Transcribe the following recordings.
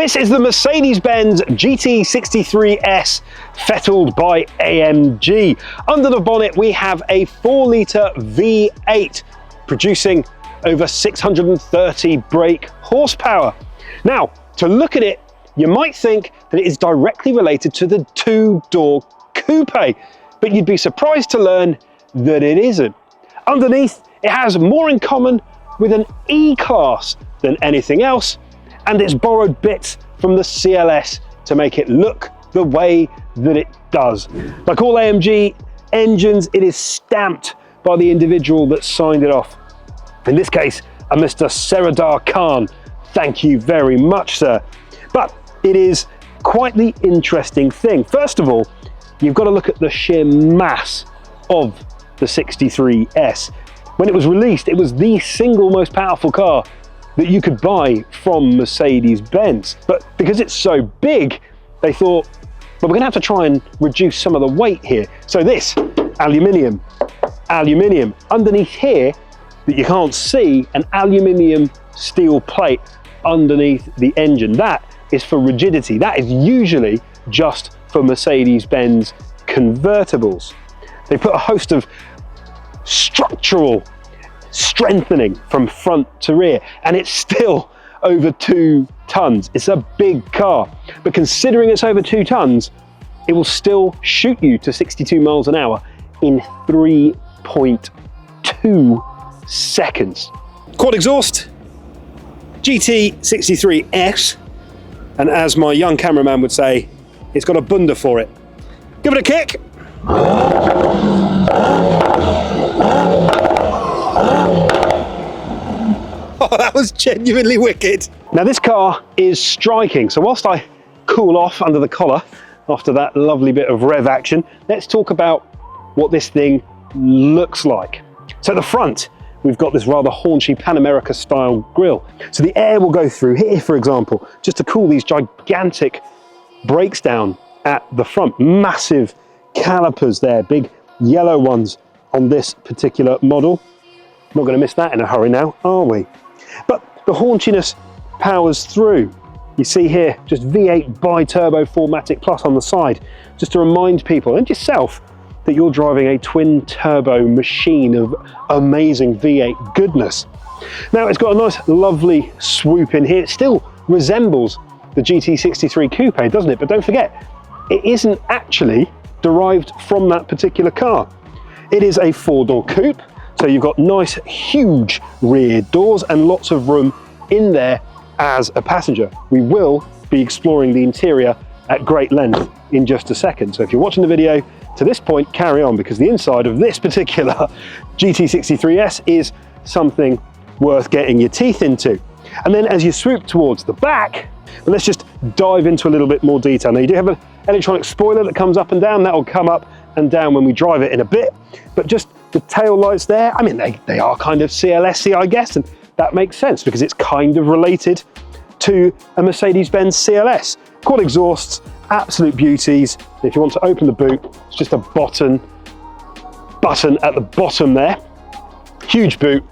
This is the Mercedes-Benz GT63S fettled by AMG. Under the bonnet we have a 4-litre V8 producing over 630 brake horsepower. Now, to look at it, you might think that it is directly related to the two-door coupe, but you'd be surprised to learn that it isn't. Underneath, it has more in common with an E-Class than anything else, and it's borrowed bits from the CLS to make it look the way that it does. Like all AMG engines, it is stamped by the individual that signed it off. In this case, a Mr. Seradar Khan. Thank you very much, sir. But it is quite the interesting thing. First of all, you've got to look at the sheer mass of the 63S. When it was released, it was the single most powerful car that you could buy from Mercedes-Benz. But because it's so big, they thought, well, we're gonna have to try and reduce some of the weight here. So this, aluminium. Underneath here, that you can't see, an aluminium steel plate underneath the engine. That is for rigidity. That is usually just for Mercedes-Benz convertibles. They put a host of structural strengthening from front to rear, and it's still over 2 tons. It's a big car, but considering it's over 2 tons, it will still shoot you to 62 miles an hour in 3.2 seconds. Quad exhaust, GT63S, and as my young cameraman would say, it's got a bunda for it. Give it a kick. Oh, that was genuinely wicked. Now this car is striking, so whilst I cool off under the collar after that lovely bit of rev action, let's talk about what this thing looks like. So at the front, we've got this rather haunchy Pan America style grille. So the air will go through here, for example, just to cool these gigantic brakes down at the front. Massive calipers there, big yellow ones on this particular model. Not going to miss that in a hurry now, are we? But the haunchiness powers through. You see here, just V8 bi-turbo 4MATIC Plus on the side, just to remind people and yourself that you're driving a twin-turbo machine of amazing V8 goodness. Now, it's got a nice, lovely swoop in here. It still resembles the GT63 Coupe, doesn't it? But don't forget, it isn't actually derived from that particular car. It is a 4-door coupe, so you've got nice, huge rear doors and lots of room in there as a passenger. We will be exploring the interior at great length in just a second. So if you're watching the video to this point, carry on, because the inside of this particular GT63S is something worth getting your teeth into. And then as you swoop towards the back, let's just dive into a little bit more detail. Now you do have an electronic spoiler that comes up and down. That will come up and down when we drive it in a bit, but just the tail lights there, I mean, they are kind of CLS-y, I guess, and that makes sense because it's kind of related to a Mercedes-Benz CLS. Quad exhausts, absolute beauties. If you want to open the boot, it's just a button at the bottom there. Huge boot,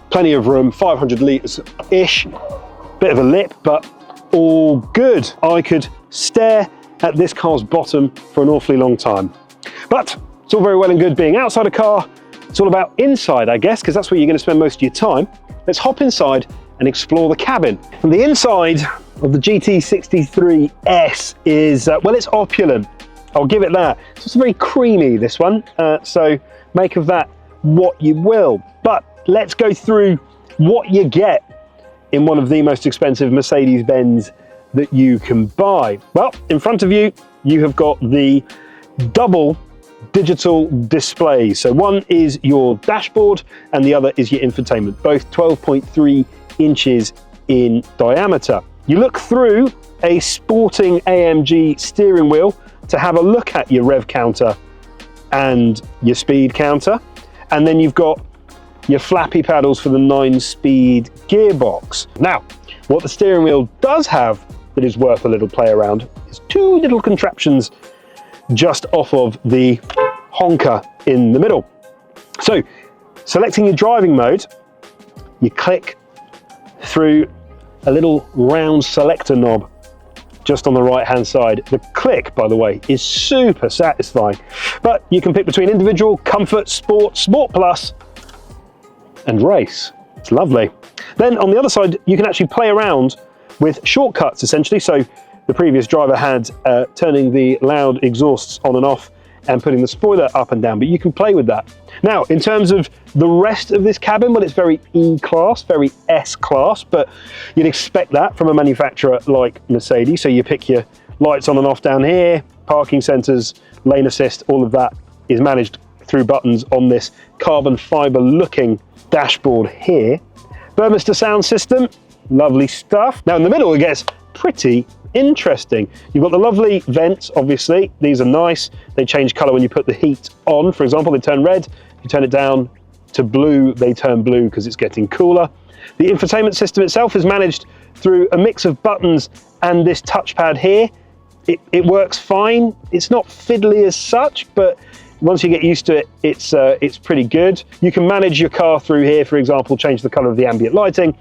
plenty of room, 500 litres-ish. Bit of a lip, but all good. I could stare at this car's bottom for an awfully long time. But it's all very well and good being outside a car. It's all about inside, I guess, because that's where you're going to spend most of your time. Let's hop inside and explore the cabin. And the inside of the GT63S is, well, it's opulent. I'll give it that. It's also very creamy, this one. So make of that what you will. But let's go through what you get in one of the most expensive Mercedes-Benz that you can buy. Well, in front of you, you have got the double digital displays. So one is your dashboard and the other is your infotainment, both 12.3 inches in diameter. You look through a sporting AMG steering wheel to have a look at your rev counter and your speed counter. And then you've got your flappy paddles for the 9-speed gearbox. Now, what the steering wheel does have that is worth a little play around is 2 little contraptions just off of the honker in the middle. So, selecting your driving mode, you click through a little round selector knob just on the right-hand side. The click, by the way, is super satisfying. But you can pick between individual, comfort, sport, sport plus, and race. It's lovely. Then on the other side, you can actually play around with shortcuts, essentially. So the previous driver had turning the loud exhausts on and off and putting the spoiler up and down, but you can play with that. Now, in terms of the rest of this cabin, well, it's very E-Class, very S-Class, but you'd expect that from a manufacturer like Mercedes. So you pick your lights on and off down here, parking sensors, lane assist, all of that is managed through buttons on this carbon fiber looking dashboard here. Burmester sound system, lovely stuff. Now in the middle, it gets pretty interesting. You've got the lovely vents, obviously. These are nice. They change color when you put the heat on. For example, they turn red. You turn it down to blue, they turn blue because it's getting cooler. The infotainment system itself is managed through a mix of buttons and this touchpad here. It works fine. It's not fiddly as such, but once you get used to it, it's pretty good. You can manage your car through here, for example, change the color of the ambient lighting,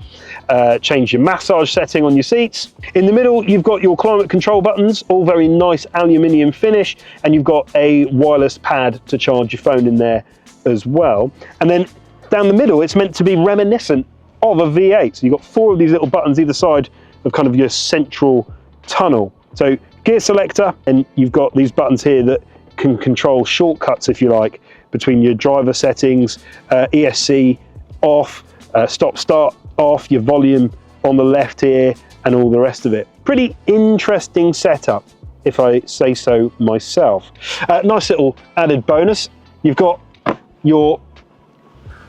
change your massage setting on your seats. In the middle, you've got your climate control buttons, all very nice aluminium finish, and you've got a wireless pad to charge your phone in there as well. And then down the middle, it's meant to be reminiscent of a V8. So you've got 4 of these little buttons either side of kind of your central tunnel. So gear selector, and you've got these buttons here that can control shortcuts, if you like, between your driver settings, ESC off, stop start off, your volume on the left here, and all the rest of it. Pretty interesting setup, if I say so myself. Nice little added bonus. You've got your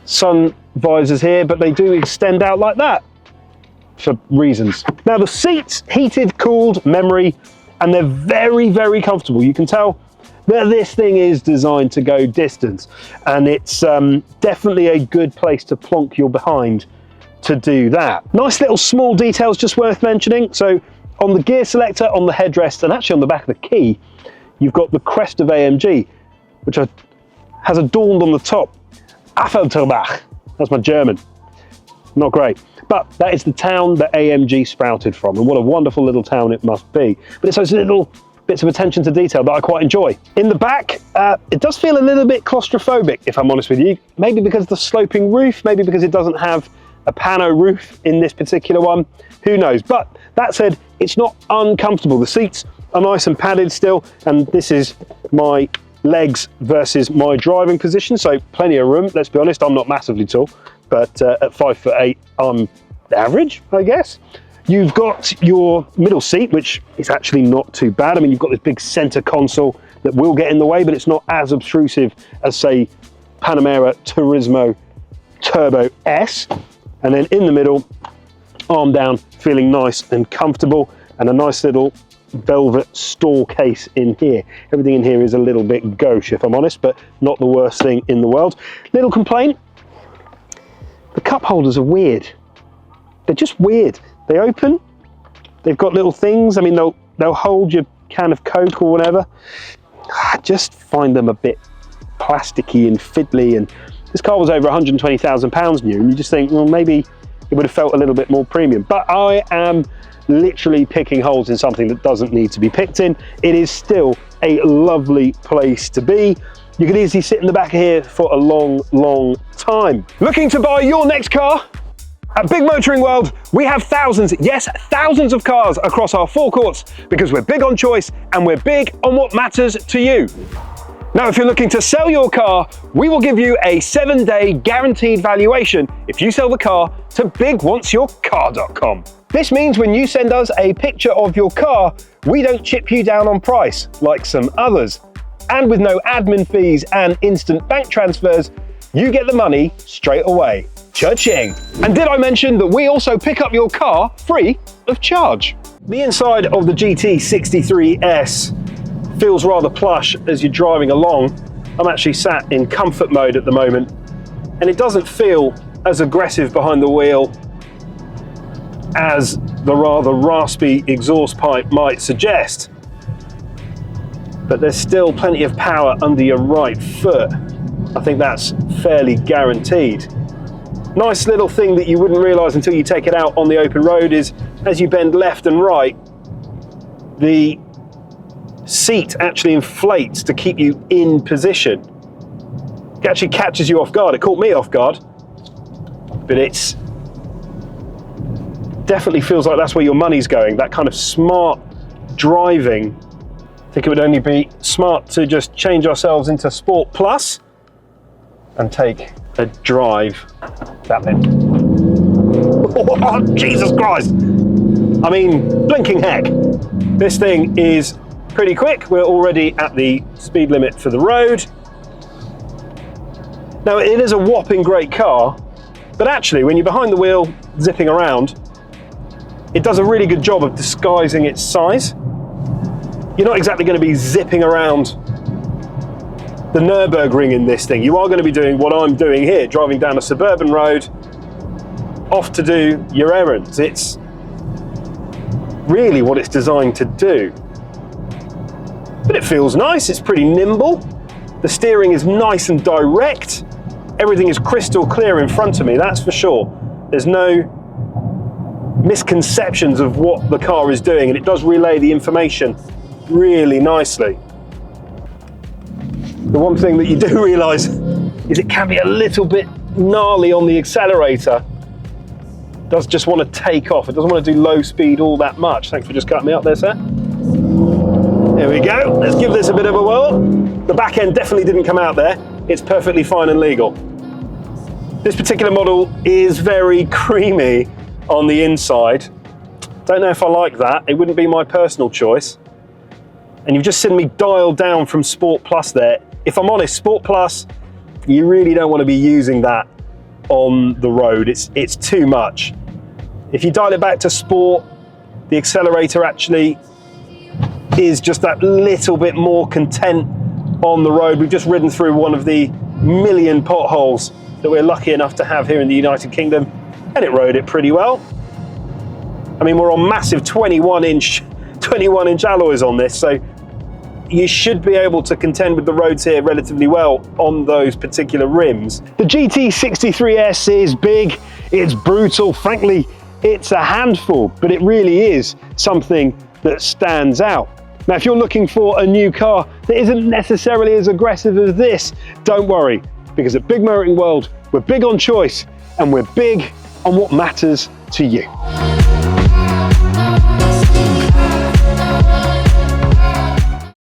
sun visors here, but they do extend out like that for reasons. Now the seats, heated, cooled, memory, and they're very, very comfortable. You can tell that this thing is designed to go distance, and it's definitely a good place to plonk your behind to do that. Nice little small details just worth mentioning. So on the gear selector, on the headrest, and actually on the back of the key, you've got the crest of AMG, which has adorned on the top. Affelterbach, that's my German. Not great. But that is the town that AMG sprouted from, and what a wonderful little town it must be. But it's those little bits of attention to detail that I quite enjoy. In the back, it does feel a little bit claustrophobic, if I'm honest with you. Maybe because of the sloping roof, maybe because it doesn't have a pano roof in this particular one, who knows. But that said, it's not uncomfortable. The seats are nice and padded still, and this is my legs versus my driving position, so plenty of room. Let's be honest, I'm not massively tall, but at 5'8", I'm average, I guess. You've got your middle seat, which is actually not too bad. I mean, you've got this big center console that will get in the way, but it's not as obtrusive as, say, Panamera Turismo Turbo S. And then in the middle, arm down, feeling nice and comfortable, and a nice little velvet store case in here. Everything in here is a little bit gauche, if I'm honest, but not the worst thing in the world. Little complaint, the cup holders are weird. They're just weird. They open, they've got little things. I mean, they'll hold your can of Coke or whatever. I just find them a bit plasticky and fiddly, and this car was over £120,000 new, and you just think, well, maybe it would have felt a little bit more premium. But I am literally picking holes in something that doesn't need to be picked in. It is still a lovely place to be. You could easily sit in the back of here for a long, long time. Looking to buy your next car? At Big Motoring World, we have thousands, yes, thousands of cars across our forecourts because we're big on choice and we're big on what matters to you. Now, if you're looking to sell your car, we will give you a 7-day guaranteed valuation if you sell the car to bigwantsyourcar.com. This means when you send us a picture of your car, we don't chip you down on price like some others. And with no admin fees and instant bank transfers, you get the money straight away. Cha-ching! And did I mention that we also pick up your car free of charge? The inside of the GT63S feels rather plush as you're driving along. I'm actually sat in comfort mode at the moment, and it doesn't feel as aggressive behind the wheel as the rather raspy exhaust pipe might suggest. But there's still plenty of power under your right foot. I think that's fairly guaranteed. Nice little thing that you wouldn't realise until you take it out on the open road is as you bend left and right, the seat actually inflates to keep you in position. It actually catches you off guard. It caught me off guard, but it's definitely feels like that's where your money's going, that kind of smart driving. I think it would only be smart to just change ourselves into Sport Plus and take a drive that bit. Oh, Jesus Christ! I mean, blinking heck. This thing is pretty quick. We're already at the speed limit for the road. Now, it is a whopping great car, but actually, when you're behind the wheel, zipping around, it does a really good job of disguising its size. You're not exactly going to be zipping around the Nürburgring in this thing. You are going to be doing what I'm doing here, driving down a suburban road, off to do your errands. It's really what it's designed to do. But it feels nice, it's pretty nimble. The steering is nice and direct. Everything is crystal clear in front of me, that's for sure. There's no misconceptions of what the car is doing, and it does relay the information really nicely. The one thing that you do realise is it can be a little bit gnarly on the accelerator. It does just want to take off. It doesn't want to do low speed all that much. Thanks for just cutting me up there, sir. There we go. Let's give this a bit of a whirl. The back end definitely didn't come out there. It's perfectly fine and legal. This particular model is very creamy on the inside. Don't know if I like that. It wouldn't be my personal choice. And you've just seen me dial down from Sport Plus there. If I'm honest, Sport Plus, you really don't want to be using that on the road. It's too much. If you dial it back to Sport, the accelerator actually is just that little bit more content on the road. We've just ridden through one of the million potholes that we're lucky enough to have here in the United Kingdom, and it rode it pretty well. I mean, we're on massive 21-inch alloys on this, so you should be able to contend with the roads here relatively well on those particular rims. The GT63S is big, it's brutal, frankly, it's a handful, but it really is something that stands out. Now, if you're looking for a new car that isn't necessarily as aggressive as this, don't worry, because at Big Motoring World, we're big on choice and we're big on what matters to you.